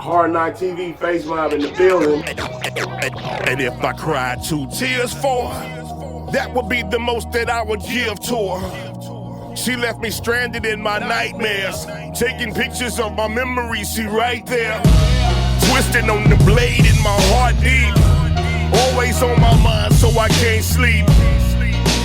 Hard Knock TV, Face Mob in the building. And if I cried 2 tears for her, that would be the most that I would give to her. She left me stranded in my nightmares, taking pictures of my memories, she right there. Twisting on the blade in my heart deep, always on my mind so I can't sleep.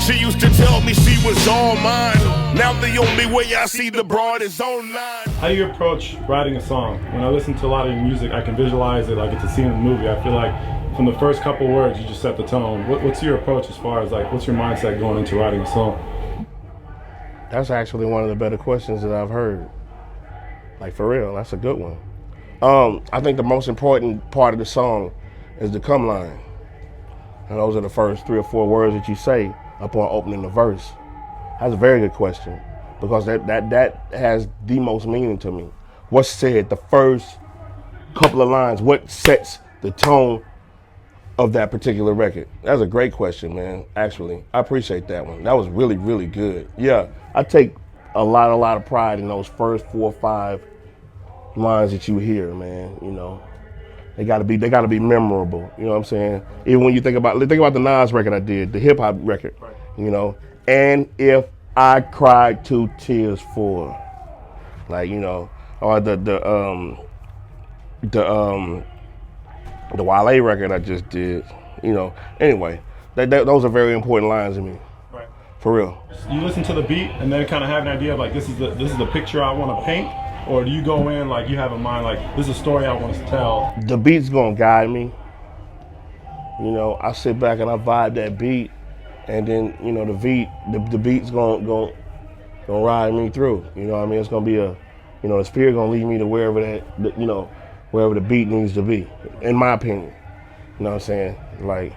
She used to tell me she was all mine. Now the only way I see the broad is online. How do you approach writing a song? When I listen to a lot of your music, I can visualize it like it's a scene in a movie. I feel like from the first couple words, you just set the tone. What's your approach as far as like, what's your mindset going into writing a song? That's actually one of the better questions that I've heard. Like, for real, that's a good one. I think the most important part of the song is the come line. And those are the first 3 or 4 words that you say upon opening the verse. That's a very good question, because that has the most meaning to me. What's said, the first couple of lines, what sets the tone of that particular record? That's a great question, man, actually. I appreciate that one. That was really, really good. Yeah, I take a lot of pride in those first 4 or 5 lines that you hear, man, you know. They gotta be memorable, you know what I'm saying? Even when you think about the Nas record I did, the hip hop record, you know. And if I cried 2 tears for, like, you know, or the Wale record I just did, you know. Anyway, those are very important lines to me, right? For real. You listen to the beat and then kind of have an idea of like, this is the picture I want to paint. Or do you go in like you have in mind, like this is a story I want to tell? The beat's gonna guide me. You know, I sit back and I vibe that beat, and then, you know, the beat's gonna ride me through. You know what I mean? It's gonna be you know, the spirit gonna lead me to wherever wherever the beat needs to be, in my opinion. You know what I'm saying? Like,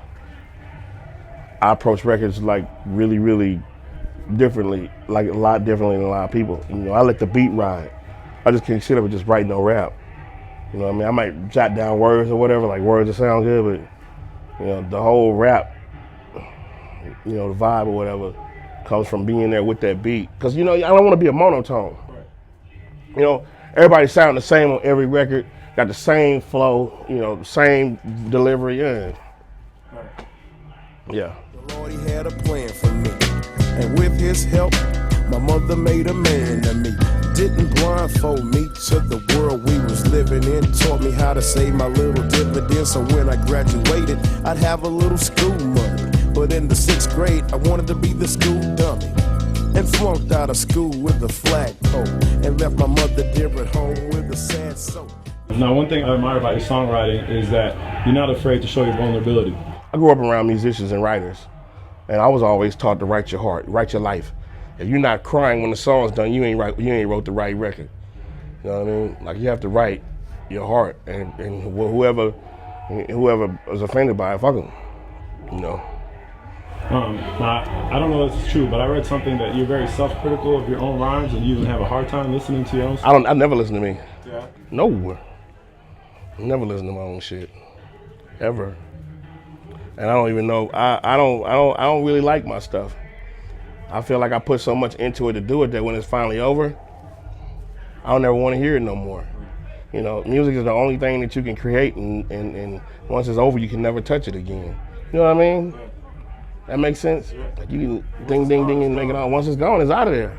I approach records like really, really differently, like a lot differently than a lot of people. You know, I let the beat ride. I just can't sit up and just write no rap. You know what I mean? I might jot down words or whatever, like words that sound good, but, you know, the whole rap, you know, the vibe or whatever comes from being there with that beat. Because, you know, I don't want to be a monotone. Right. You know, everybody sound the same on every record, got the same flow, you know, the same delivery, yeah. Right. Yeah. The Lord, he had a plan for me. And with his help, my mother made a man of me. Didn't blindfold me to the world we was living in. Taught me how to save my little dividends, so when I graduated, I'd have a little school money. But in the 6th grade, I wanted to be the school dummy, and flunked out of school with a flag coat, and left my mother dear at home with a sad soul. Now, one thing I admire about your songwriting is that you're not afraid to show your vulnerability. I grew up around musicians and writers, and I was always taught to write your heart, write your life. If you're not crying when the song's done, you ain't wrote the right record. You know what I mean? Like, you have to write your heart, and whoever is offended by it, fuck them. You know. Now, I don't know if this is true, but I read something that you're very self-critical of your own rhymes, and you even have a hard time listening to your own. I never listen to me. Yeah. No. I never listen to my own shit, ever. And I don't even know. I don't really like my stuff. I feel like I put so much into it to do it that when it's finally over, I don't ever want to hear it no more. You know, music is the only thing that you can create, and once it's over, you can never touch it again. You know what I mean? That makes sense? Like, you can ding, ding, ding, and make it on. Once it's gone, it's out of there.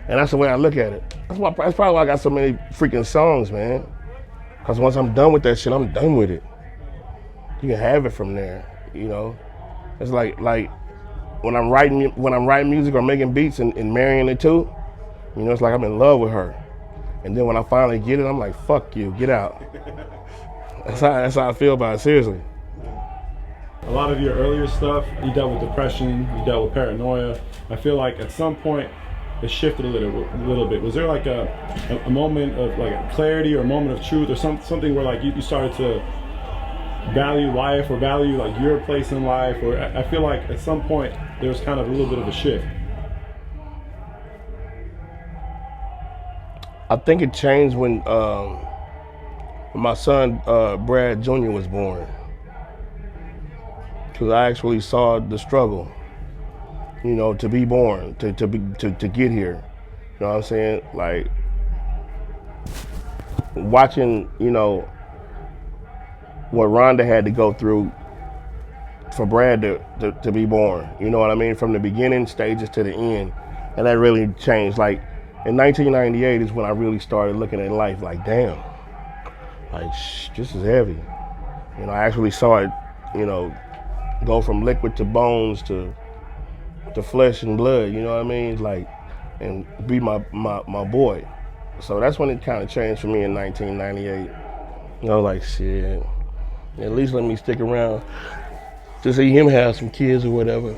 And that's the way I look at it. That's probably why I got so many freaking songs, man. Because once I'm done with that shit, I'm done with it. You can have it from there, you know? It's like when I'm writing music or making beats and marrying it too, you know, it's like I'm in love with her. And then when I finally get it, I'm like, fuck you, get out. That's how I feel about it, seriously. A lot of your earlier stuff, you dealt with depression, you dealt with paranoia. I feel like at some point it shifted a little bit. Was there like a moment of like clarity or a moment of truth or something where like you started to value life or value like your place in life? Or I feel like at some point there was kind of a little bit of a shift. I think it changed when my son Brad Jr. was born, because I actually saw the struggle, you know, to be born, to get here. You know what I'm saying? Like, watching, you know, what Rhonda had to go through for Brad to be born. You know what I mean? From the beginning stages to the end. And that really changed. Like in 1998 is when I really started looking at life like, damn, like this is heavy. You know, I actually saw it, you know, go from liquid to bones to flesh and blood, you know what I mean? Like, and be my boy. So that's when it kind of changed for me in 1998. I was like, shit, at least let me stick around to see him have some kids or whatever.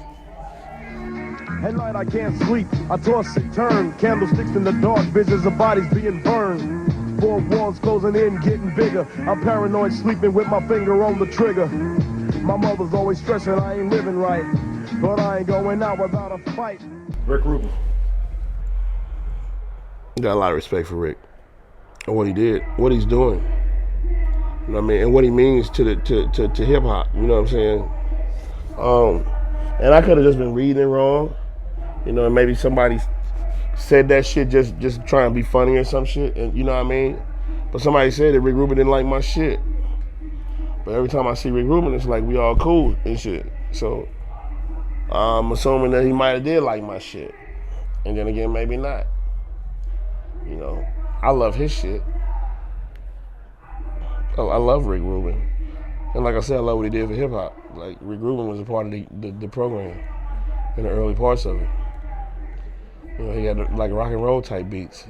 At night I can't sleep, I toss and turn. Candlesticks in the dark, visions of bodies being burned. Four walls closing in, getting bigger. I'm paranoid, sleeping with my finger on the trigger. My mother's always stressing I ain't living right, but I ain't going out without a fight. Rick Rubin. Got a lot of respect for Rick and what he did, what he's doing. You know what I mean? And what he means to hip hop. You know what I'm saying? And I could have just been reading it wrong. You know, and maybe somebody said that shit just trying to be funny or some shit. And you know what I mean? But somebody said that Rick Rubin didn't like my shit. But every time I see Rick Rubin, it's like we all cool and shit. So I'm assuming that he might have did like my shit. And then again, maybe not. You know, I love his shit. I love Rick Rubin. And like I said, I love what he did for hip hop. Like Rick Rubin was a part of the program in the early parts of it. You know, he had like rock and roll type beats.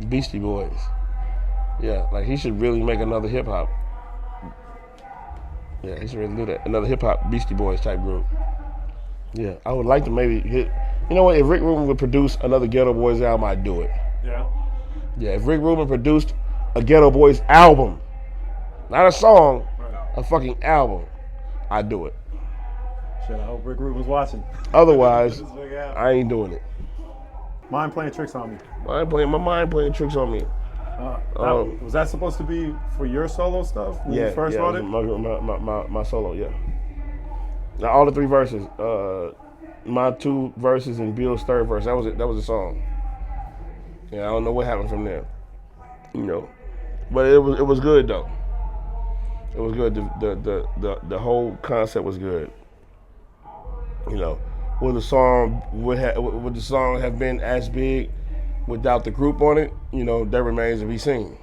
Beastie Boys. Yeah, like he should really make another hip hop. Yeah, he should really do that. Another hip hop Beastie Boys type group. Yeah, I would like to maybe hit. You know what? If Rick Rubin would produce another Geto Boys album, I'd do it. Yeah. Yeah, if Rick Rubin produced a Geto Boys album, not a song, a fucking album, I'd do it. Shit, I hope Rick Rubin's watching. Otherwise, I ain't doing it. Mind playing tricks on me. My mind playing tricks on me. Was that supposed to be for your solo stuff when you first wrote it? My solo, yeah. Now all the three verses, my two verses and Bill's third verse, that was it. That was the song. Yeah, I don't know what happened from there. You know, but it was good though. It was good. The whole concept was good. You know, would the song have been as big without the group on it? You know, that remains to be seen.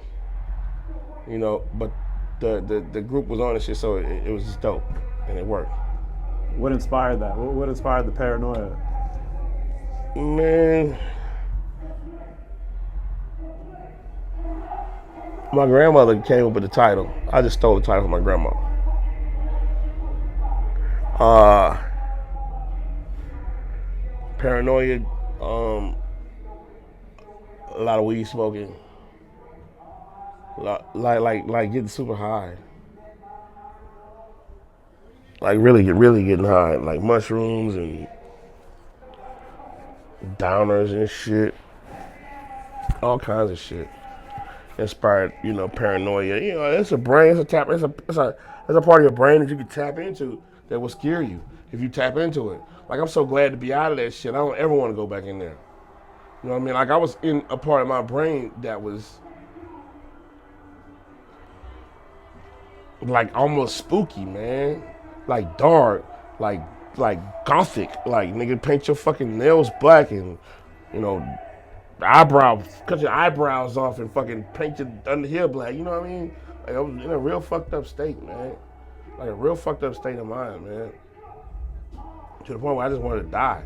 You know, but the group was on the shit, so it was just dope and it worked. What inspired that? What inspired the paranoia? Man, my grandmother came up with the title. I just stole the title from my grandma. Paranoia, a lot of weed smoking, like getting super high, like really getting high, like mushrooms and downers and shit, all kinds of shit. Inspired, you know, paranoia. You know, it's a brain, it's a part of your brain that you can tap into that will scare you if you tap into it. Like, I'm so glad to be out of that shit. I don't ever want to go back in there. You know what I mean? Like, I was in a part of my brain that was like almost spooky, man. Like dark, like gothic. Like, nigga, paint your fucking nails black and, you know, cut your eyebrows off and fucking paint your under here black. You know what I mean? Like, I was in a real fucked up state, man. Like a real fucked up state of mind, man. To the point where I just wanted to die.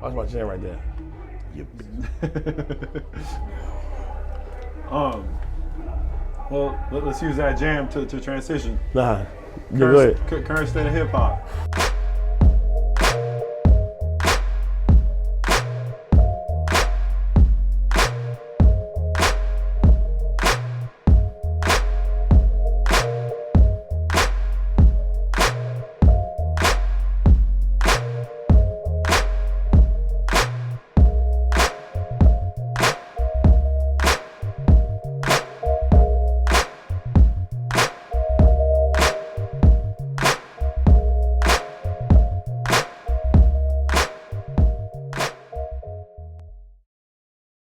That's my jam right there. Well, let's use that jam to transition. Nah, go ahead. Current state of hip hop.